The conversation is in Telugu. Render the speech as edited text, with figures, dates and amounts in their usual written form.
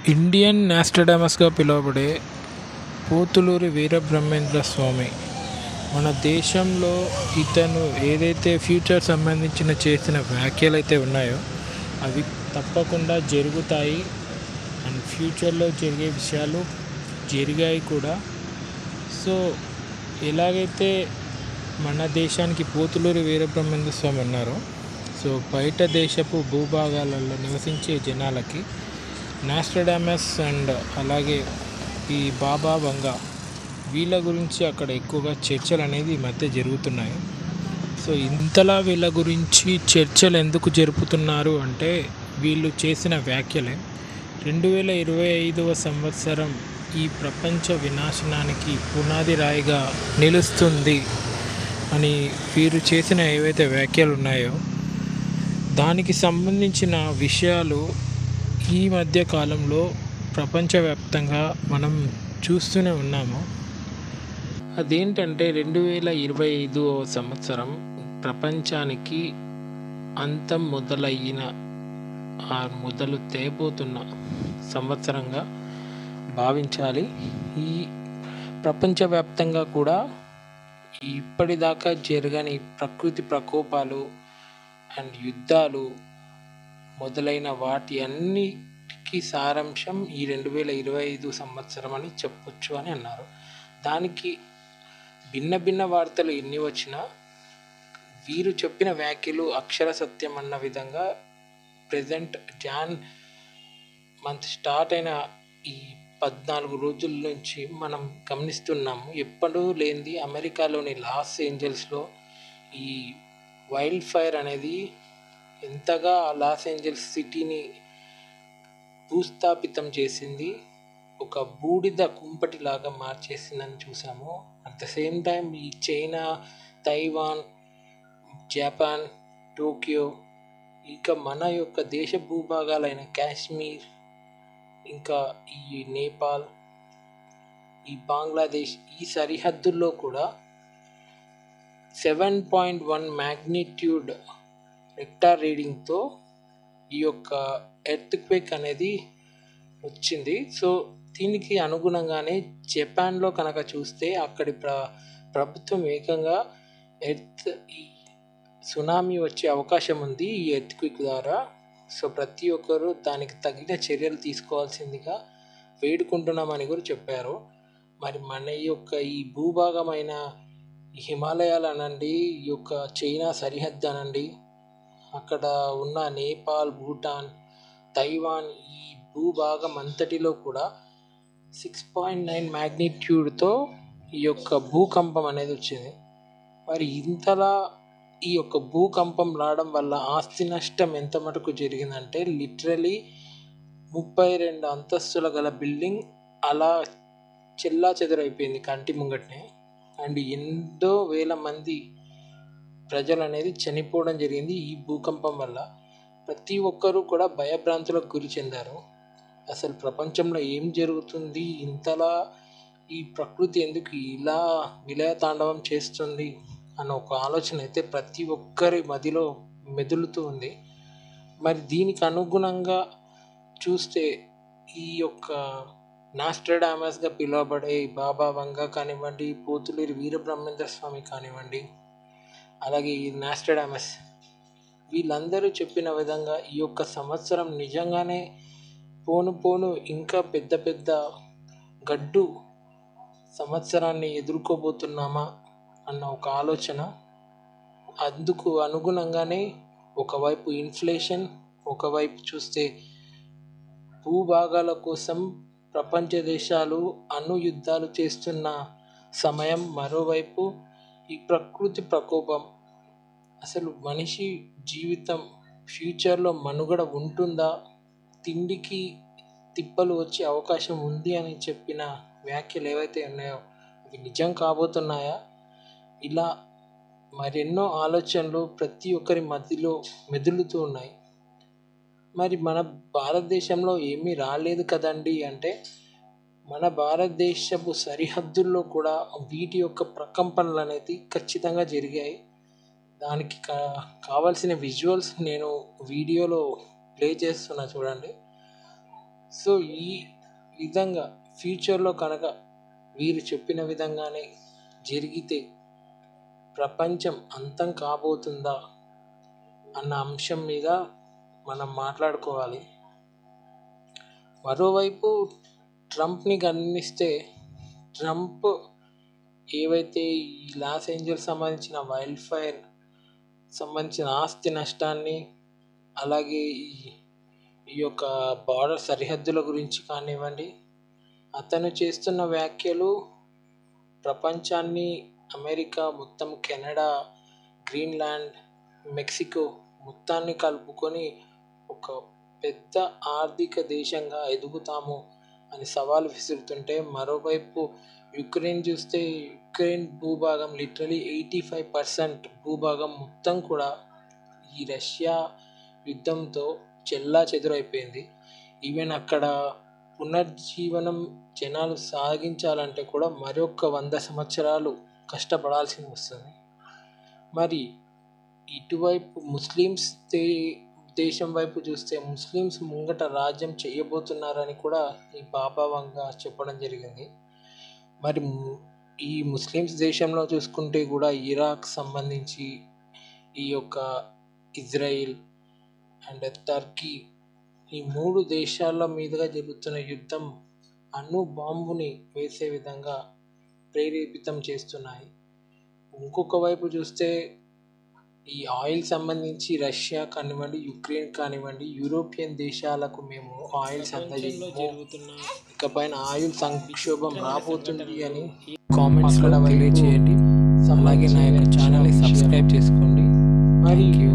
ఇండియన్ నాస్ట్రాడమస్గా పిలువబడే పోతులూరి వీరబ్రహ్మేంద్ర స్వామి మన దేశంలో ఇతను ఏదైతే ఫ్యూచర్ సంబంధించిన చేసిన వ్యాఖ్యలు అయితే ఉన్నాయో అవి తప్పకుండా జరుగుతాయి అండ్ ఫ్యూచర్లో జరిగే విషయాలు జరిగాయి కూడా. సో ఎలాగైతే మన దేశానికి పోతులూరి వీరబ్రహ్మేంద్ర స్వామి ఉన్నారో, సో బయట దేశపు భూభాగాలలో నివసించే జనాలకి నాస్ట్రాడమస్ అండ్ అలాగే ఈ బాబా వంగా వీళ్ళ గురించి అక్కడ ఎక్కువగా చర్చలు అనేది ఈ మధ్య జరుగుతున్నాయి. సో ఇంతలా వీళ్ళ గురించి చర్చలు ఎందుకు జరుపుతున్నారు అంటే వీళ్ళు చేసిన వ్యాఖ్యలే 2025వ సంవత్సరం ఈ ప్రపంచ వినాశనానికి పునాది రాయిగా నిలుస్తుంది అని వీరు చేసిన ఏవైతే వ్యాఖ్యలు ఉన్నాయో దానికి సంబంధించిన విషయాలు ఈ మధ్య కాలంలో ప్రపంచవ్యాప్తంగా మనం చూస్తూనే ఉన్నాము. అదేంటంటే 2025 సంవత్సరం ప్రపంచానికి అంతం మొదలైన మొదలు తేబోతున్న సంవత్సరంగా భావించాలి. ఈ ప్రపంచవ్యాప్తంగా కూడా ఇప్పటిదాకా జరగని ప్రకృతి ప్రకోపాలు అండ్ యుద్ధాలు మొదలైన వాటి అన్నిటికీ సారాంశం ఈ 2025 సంవత్సరం అని చెప్పొచ్చు అని అన్నారు. దానికి భిన్న భిన్న వార్తలు ఎన్ని వచ్చినా వీరు చెప్పిన వ్యాఖ్యలు అక్షర సత్యం అన్న విధంగా ప్రజెంట్ జాన్ మంత్ స్టార్ట్ అయిన ఈ 14 రోజుల నుంచి మనం గమనిస్తున్నాము. ఎప్పుడూ లేనిది అమెరికాలోని లాస్ ఏంజల్స్లో ఈ వైల్డ్ ఫైర్ అనేది ఎంతగా ఆ లాస్ ఏంజల్స్ సిటీని భూస్థాపితం చేసింది, ఒక బూడిద కుంపటిలాగా మార్చేసిందని చూసాము. అట్ ద సేమ్ టైం ఈ చైనా, తైవాన్, జపాన్, టోక్యో, ఇంకా మన యొక్క దేశ భూభాగాలైన కాశ్మీర్, ఇంకా ఈ నేపాల్, ఈ బంగ్లాదేశ్, ఈ సరిహద్దుల్లో కూడా 7.1 మ్యాగ్నిట్యూడ్ రెక్టార్ రీడింగ్తో ఈ యొక్క ఎర్త్క్వేక్ అనేది వచ్చింది. సో దీనికి అనుగుణంగానే జపాన్లో కనుక చూస్తే అక్కడి ప్రభుత్వం ఏకంగా ఈ సునామీ వచ్చే అవకాశం ఉంది ఈ ఎర్త్క్వేక్ ద్వారా. సో ప్రతి ఒక్కరూ దానికి తగిన చర్యలు తీసుకోవాల్సిందిగా వేడుకుంటున్నామని కూడా చెప్పారు. మరి మన యొక్క ఈ భూభాగమైన హిమాలయాలు అనండి, ఈ యొక్క చైనా సరిహద్దు అనండి, అక్కడ ఉన్న నేపాల్, భూటాన్, తైవాన్, ఈ భూభాగం అంతటిలో కూడా 6.9 మ్యాగ్నిట్యూడ్తో ఈ యొక్క భూకంపం అనేది వచ్చింది. మరి ఇంతలా ఈ యొక్క భూకంపం రావడం వల్ల ఆస్తి నష్టం ఎంత మటుకు జరిగిందంటే లిటరలీ 32 అంతస్తుల గల బిల్డింగ్ అలా చెల్లా చెదరైపోయింది కంటి ముంగట్నే. అండ్ ఎంతో వేల మంది ప్రజలు అనేది చనిపోవడం జరిగింది ఈ భూకంపం వల్ల. ప్రతి ఒక్కరూ కూడా భయభ్రాంతులకు గురి చెందారు. అసలు ప్రపంచంలో ఏం జరుగుతుంది, ఇంతలా ఈ ప్రకృతి ఎందుకు ఇలా విలయతాండవం చేస్తుంది అన్న ఒక ఆలోచన అయితే ప్రతి ఒక్కరి మదిలో మెదులుతూ ఉంది. మరి దీనికి అనుగుణంగా చూస్తే ఈ యొక్క నాస్ట్రాడమస్గా పిలువబడే బాబా వంగా కానివ్వండి, పోతులూరి వీరబ్రహ్మేంద్ర స్వామి కానివ్వండి, అలాగే ఈ నాస్ట్రాడమస్ వీళ్ళందరూ చెప్పిన విధంగా ఈ యొక్క సంవత్సరం నిజంగానే పోను పోను ఇంకా పెద్ద పెద్ద గడ్డు సంవత్సరాన్ని ఎదుర్కోబోతున్నామా అన్న ఒక ఆలోచన. అందుకు అనుగుణంగానే ఒకవైపు ఇన్ఫ్లేషన్, ఒకవైపు చూస్తే భూభాగాల కోసం ప్రపంచ దేశాలు యుద్ధాలు చేస్తున్న సమయం, మరోవైపు ఈ ప్రకృతి ప్రకోపం. అసలు మనిషి జీవితం ఫ్యూచర్లో మనుగడ ఉంటుందా, తిండికి తిప్పలు వచ్చే అవకాశం ఉంది అని చెప్పిన వ్యాఖ్యలు ఏవైతే ఉన్నాయో అవి నిజం కాబోతున్నాయా? ఇలా మరెన్నో ఆలోచనలు ప్రతి ఒక్కరి మధ్యలో మెదులుతూ ఉన్నాయి. మరి మన భారతదేశంలో ఏమీ రాలేదు కదండి అంటే మన భారతదేశపు సరిహద్దుల్లో కూడా వీటి యొక్క ప్రకంపనలు అనేది ఖచ్చితంగా జరిగాయి. దానికి కావాల్సిన విజువల్స్ నేను వీడియోలో ప్లే చేస్తున్నా చూడండి. సో ఈ విధంగా ఫ్యూచర్లో కనుక వీరు చెప్పిన విధంగానే జరిగితే ప్రపంచం అంతం కాబోతుందా అన్న అంశం మీద మనం మాట్లాడుకోవాలి. మరోవైపు ట్రంప్ని గమనిస్తే, ట్రంప్ ఏవైతే ఈ లాస్ ఏంజల్స్ సంబంధించిన వైల్డ్ ఫైర్ సంబంధించిన ఆస్తి నష్టాన్ని, అలాగే ఈ యొక్క బార్డర్ సరిహద్దుల గురించి కానివ్వండి, అతను చేస్తున్న వ్యాఖ్యలు ప్రపంచాన్ని, అమెరికా మొత్తం, కెనడా, గ్రీన్లాండ్, మెక్సికో మొత్తాన్ని కలుపుకొని ఒక పెద్ద ఆర్థిక దేశంగా ఎదుగుతాము అని సవాల్ విసురుతుంటే, మరోవైపు యుక్రెయిన్ చూస్తే, యుక్రెయిన్ భూభాగం లిటరలీ 85% భూభాగం మొత్తం కూడా ఈ రష్యా యుద్ధంతో చెల్లా చెదురైపోయింది. ఈవెన్ అక్కడ పునర్జీవనం జనాలు సాగించాలంటే కూడా మరొక 100 సంవత్సరాలు కష్టపడాల్సి వస్తుంది. మరి ఇటువైపు ముస్లిమ్స్ దేశం వైపు చూస్తే, ముస్లిమ్స్ ముంగట రాజ్యం చేయబోతున్నారని కూడా ఈ బాబా వంగా చెప్పడం జరిగింది. మరి ఈ ముస్లిమ్స్ దేశంలో చూసుకుంటే కూడా ఇరాక్ సంబంధించి, ఈ యొక్క ఇజ్రాయిల్ అండ్ టర్కీ, ఈ 3 దేశాల మీదుగా జరుగుతున్న యుద్ధం అణు బాంబుని వేసే విధంగా ప్రేరేపితం చేస్తున్నాయి. ఇంకొక వైపు చూస్తే ఈ ఆయిల్ సంబంధించి రష్యా కానివ్వండి, యుక్రెయిన్ కానివ్వండి, యూరోపియన్ దేశాలకు మేము ఆయిల్స్ అందజేయము, ఇకపైన ఆయిల్ సంక్షోభం రాబోతుంది అని కామెంట్స్లో తెలియజేయండి. అలాగే నా యొక్క ఛానల్ని సబ్స్క్రైబ్ చేసుకోండి. Thank you.